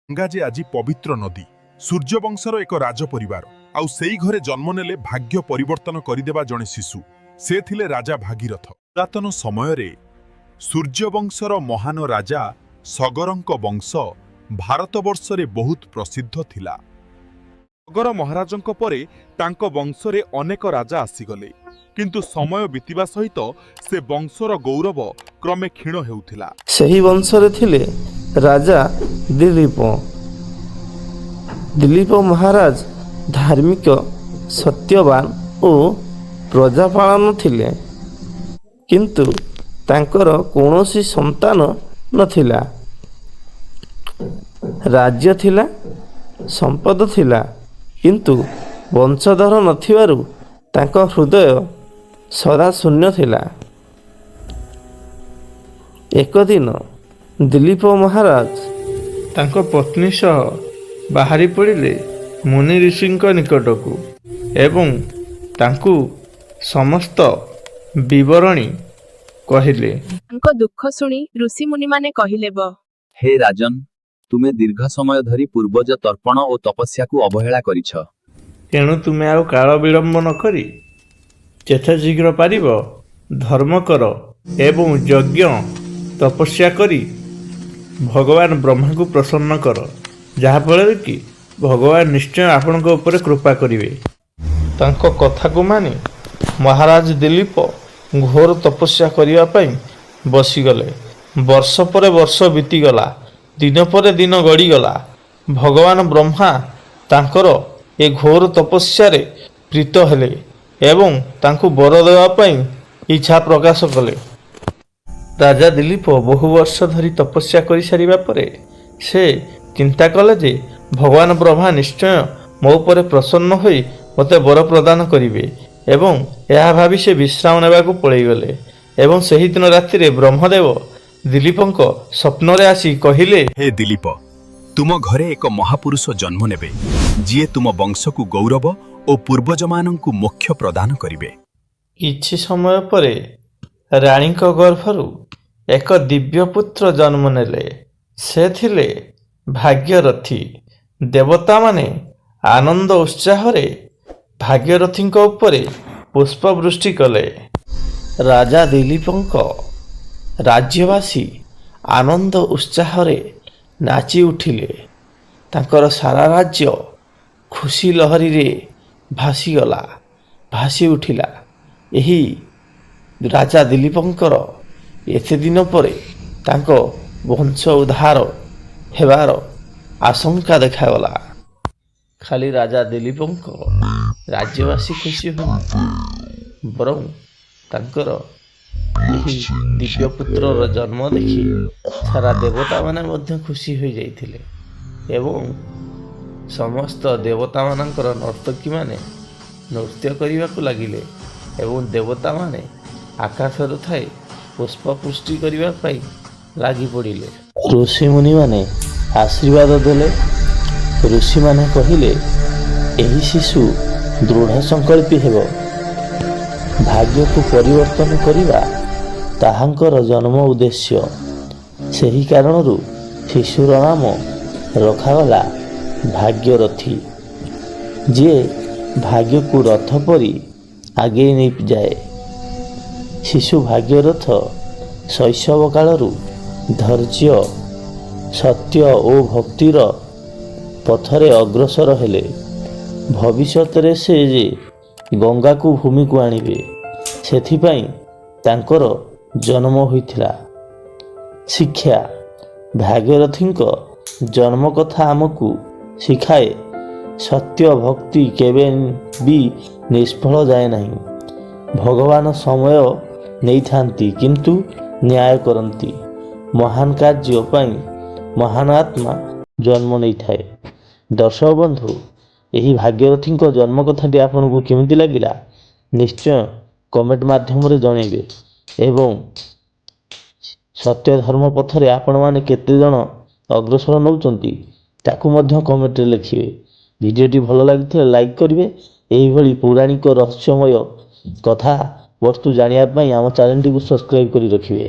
ଗଙ୍ଗା ଯେ ଆଜି ପବିତ୍ର ନଦୀ। ସୂର୍ଯ୍ୟବଂଶର ଏକ ରାଜପରିବାର ଆଉ ସେଇ ଘରେ ଜନ୍ମ ନେଲେ ଭାଗ୍ୟ ପରିବର୍ତ୍ତନ କରିଦେବା ଜଣେ ଶିଶୁ। ସେ ଥିଲେ ରାଜା ଭାଗୀରଥ। ପୁରାତନ ସମୟରେ ସୂର୍ଯ୍ୟବଂଶର ମହାନ ରାଜା ସଗରଙ୍କ ବଂଶ ଭାରତବର୍ଷରେ ବହୁତ ପ୍ରସିଦ୍ଧ ଥିଲା। ସଗର ମହାରାଜଙ୍କ ପରେ ତାଙ୍କ ବଂଶରେ ଅନେକ ରାଜା ଆସିଗଲେ, କିନ୍ତୁ ସମୟ ବିତିବା ସହିତ ସେ ବଂଶର ଗୌରବ କ୍ରମେ କ୍ଷୀଣ ହେଉଥିଲା। ସେହି ବଂଶରେ ଥିଲେ ରାଜା ଦିଲ୍ଲୀପ। ଦିଲ୍ଲୀପ ମହାରାଜ ଧାର୍ମିକ, ସତ୍ୟବାନ ଓ ପ୍ରଜାପାଳନ ଥିଲେ, କିନ୍ତୁ ତାଙ୍କର କୌଣସି ସନ୍ତାନ ନଥିଲା। ରାଜ୍ୟ ଥିଲା, ସମ୍ପଦ ଥିଲା, କିନ୍ତୁ ବଂଶଧର ନଥିବାରୁ ତାଙ୍କ ହୃଦୟ ସଦା ଶୂନ୍ୟ ଥିଲା। ଏକ ଦିନ ଦିଲ୍ଲୀପ ମହାରାଜ ତାଙ୍କ ପତ୍ନୀ ସହ ବାହାରି ପଡ଼ିଲେ ମୁନି ଋଷିଙ୍କ ନିକଟକୁ ଏବଂ ତାଙ୍କୁ ସମସ୍ତ ବିବରଣୀ କହିଲେ। ତାଙ୍କ ଦୁଃଖ ଶୁଣି ଋଷିମୁନିମାନେ କହିଲେ, ହେ ରାଜନ୍, ତୁମେ ଦୀର୍ଘ ସମୟ ଧରି ପୂର୍ବଜ ତର୍ପଣ ଓ ତପସ୍ୟାକୁ ଅବହେଳା କରିଛ। ତେଣୁ ତୁମେ ଆଉ କାଳ ବିଳମ୍ବ ନ କରି ଯେତେ ଶୀଘ୍ର ପାରିବ ଧର୍ମ କର ଏବଂ ଯଜ୍ଞ ତପସ୍ୟା କରି ଭଗବାନ ବ୍ରହ୍ମାଙ୍କୁ ପ୍ରସନ୍ନ କର, ଯାହାଫଳରେ କି ଭଗବାନ ନିଶ୍ଚୟ ଆପଣଙ୍କ ଉପରେ କୃପା କରିବେ। ତାଙ୍କ କଥାକୁ ମାନି ମହାରାଜ ଦିଲ୍ଲୀପ ଘୋର ତପସ୍ୟା କରିବା ପାଇଁ ବସିଗଲେ। ବର୍ଷ ପରେ ବର୍ଷ ବିତିଗଲା, ଦିନ ପରେ ଦିନ ଗଡ଼ିଗଲା। ଭଗବାନ ବ୍ରହ୍ମା ତାଙ୍କର ଏ ଘୋର ତପସ୍ୟାରେ ପ୍ରୀତ ହେଲେ ଏବଂ ତାଙ୍କୁ ବର ଦେବା ପାଇଁ ଇଚ୍ଛା ପ୍ରକାଶ କଲେ। ରାଜା ଦିଲ୍ଲୀପ ବହୁ ବର୍ଷ ଧରି ତପସ୍ୟା କରିସାରିବା ପରେ ସେ ଚିନ୍ତା କଲେ ଯେ ଭଗବାନ ବ୍ରହ୍ମା ନିଶ୍ଚୟ ମୋ ଉପରେ ପ୍ରସନ୍ନ ହୋଇ ମୋତେ ବର ପ୍ରଦାନ କରିବେ ଏବଂ ଏହା ଭାବି ସେ ବିଶ୍ରାମ ନେବାକୁ ପଳାଇଗଲେ। ଏବଂ ସେହିଦିନ ରାତିରେ ବ୍ରହ୍ମଦେବ ଦିଲ୍ଲୀପଙ୍କ ସ୍ୱପ୍ନରେ ଆସି କହିଲେ, ହେ ଦିଲ୍ଲୀପ, ତୁମ ଘରେ ଏକ ମହାପୁରୁଷ ଜନ୍ମ ନେବେ, ଯିଏ ତୁମ ବଂଶକୁ ଗୌରବ ଓ ପୂର୍ବଜମାନଙ୍କୁ ମୋକ୍ଷ ପ୍ରଦାନ କରିବେ। କିଛି ସମୟ ପରେ ରାଣୀଙ୍କ ଗର୍ଭରୁ ଏକ ଦିବ୍ୟ ପୁତ୍ର ଜନ୍ମ ନେଲେ। ସେ ଥିଲେ ଭାଗ୍ୟରଥୀ। ଦେବତାମାନେ ଆନନ୍ଦ ଉତ୍ସାହରେ ଭାଗ୍ୟରଥୀଙ୍କ ଉପରେ ପୁଷ୍ପବୃଷ୍ଟି କଲେ। ରାଜା ଦିଲ୍ଲୀପଙ୍କ ରାଜ୍ୟବାସୀ ଆନନ୍ଦ ଉତ୍ସାହରେ ନାଚି ଉଠିଲେ। ତାଙ୍କର ସାରା ରାଜ୍ୟ ଖୁସି ଲହରୀରେ ଭାସି ଉଠିଲା। ଏହି ରାଜା ଦିଲ୍ଲୀପଙ୍କର ଏତେ ଦିନ ପରେ ତାଙ୍କ ବଂଶ ଉଦ୍ଧାର ହେବାର ଆଶଙ୍କା ଦେଖାଗଲା। ଖାଲି ରାଜା ଦିଲ୍ଲୀପଙ୍କ ରାଜ୍ୟବାସୀ ଖୁସି ହୁଅନ୍ତି, ବରଂ ତାଙ୍କର ଏହି ଦିବ୍ୟ ପୁତ୍ରର ଜନ୍ମ ଦେଖି ସାରା ଦେବତାମାନେ ମଧ୍ୟ ଖୁସି ହୋଇଯାଇଥିଲେ ଏବଂ ସମସ୍ତ ଦେବତାମାନଙ୍କର ନର୍ତ୍ତକୀମାନେ ନୃତ୍ୟ କରିବାକୁ ଲାଗିଲେ ଏବଂ ଦେବତାମାନେ ଆକାଶରୁ ଥାଇ ପୁଷ୍ପବୃଷ୍ଟି କରିବା ପାଇଁ ଲାଗି ପଡ଼ିଲେ। ଋଷିମୁନିମାନେ ଆଶୀର୍ବାଦ ଦେଲେ। ଋଷିମାନେ କହିଲେ, ଏହି ଶିଶୁ ଦୃଢ଼ ସଂକଳ୍ପୀ ହେବ। ଭାଗ୍ୟକୁ ପରିବର୍ତ୍ତନ କରିବା ତାହାଙ୍କର ଜନ୍ମ ଉଦ୍ଦେଶ୍ୟ। ସେହି କାରଣରୁ ଶିଶୁର ନାମ ରଖାଗଲା ଭାଗ୍ୟରଥୀ, ଯିଏ ଭାଗ୍ୟକୁ ରଥ ପରି ଆଗେଇ ନେଇଯାଏ। ଶିଶୁ ଭାଗ୍ୟରଥ ଶୈଶବ କାଳରୁ ଧୈର୍ଯ୍ୟ, ସତ୍ୟ ଓ ଭକ୍ତିର ପଥରେ ଅଗ୍ରସର ହେଲେ। ଭବିଷ୍ୟତରେ ସେ ଯେ ଗଙ୍ଗାକୁ ଭୂମିକୁ ଆଣିବେ, ସେଥିପାଇଁ ତାଙ୍କର ଜନ୍ମ ହୋଇଥିଲା। ଶିକ୍ଷା। ଭାଗୀରଥୀଙ୍କ ଜନ୍ମ କଥା ଆମକୁ ଶିଖାଏ, ସତ୍ୟ ଭକ୍ତି କେବେ ବି ନିଷ୍ଫଳ ଯାଏ ନାହିଁ। ଭଗବାନ ସମୟ ନେଇଥାନ୍ତି କିନ୍ତୁ ନ୍ୟାୟ କରନ୍ତି। ମହାନ କାର୍ଯ୍ୟ ପାଇଁ ମହାନ ଆତ୍ମା ଜନ୍ମ ନେଇଥାଏ। ଦର୍ଶକ ବନ୍ଧୁ, ଏହି ଭାଗ୍ୟରଥୀଙ୍କ ଜନ୍ମ କଥାଟି ଆପଣଙ୍କୁ କେମିତି ଲାଗିଲା ନିଶ୍ଚୟ କମେଣ୍ଟ ମାଧ୍ୟମରେ ଜଣାଇବେ ଏବଂ ସତ୍ୟ ଧର୍ମ ପଥରେ ଆପଣମାନେ କେତେଜଣ ଅଗ୍ରସର ନେଉଛନ୍ତି ତାକୁ ମଧ୍ୟ କମେଣ୍ଟରେ ଲେଖିବେ। ଭିଡ଼ିଓଟି ଭଲ ଲାଗିଥିଲେ ଲାଇକ୍ କରିବେ। ଏହିଭଳି ପୌରାଣିକ ରହସ୍ୟମୟ କଥା ବସ୍ତୁ ଜାଣିବା ପାଇଁ ଆମ ଚ୍ୟାନେଲଟିକୁ ସବସ୍କ୍ରାଇବ୍ କରି ରଖିବେ।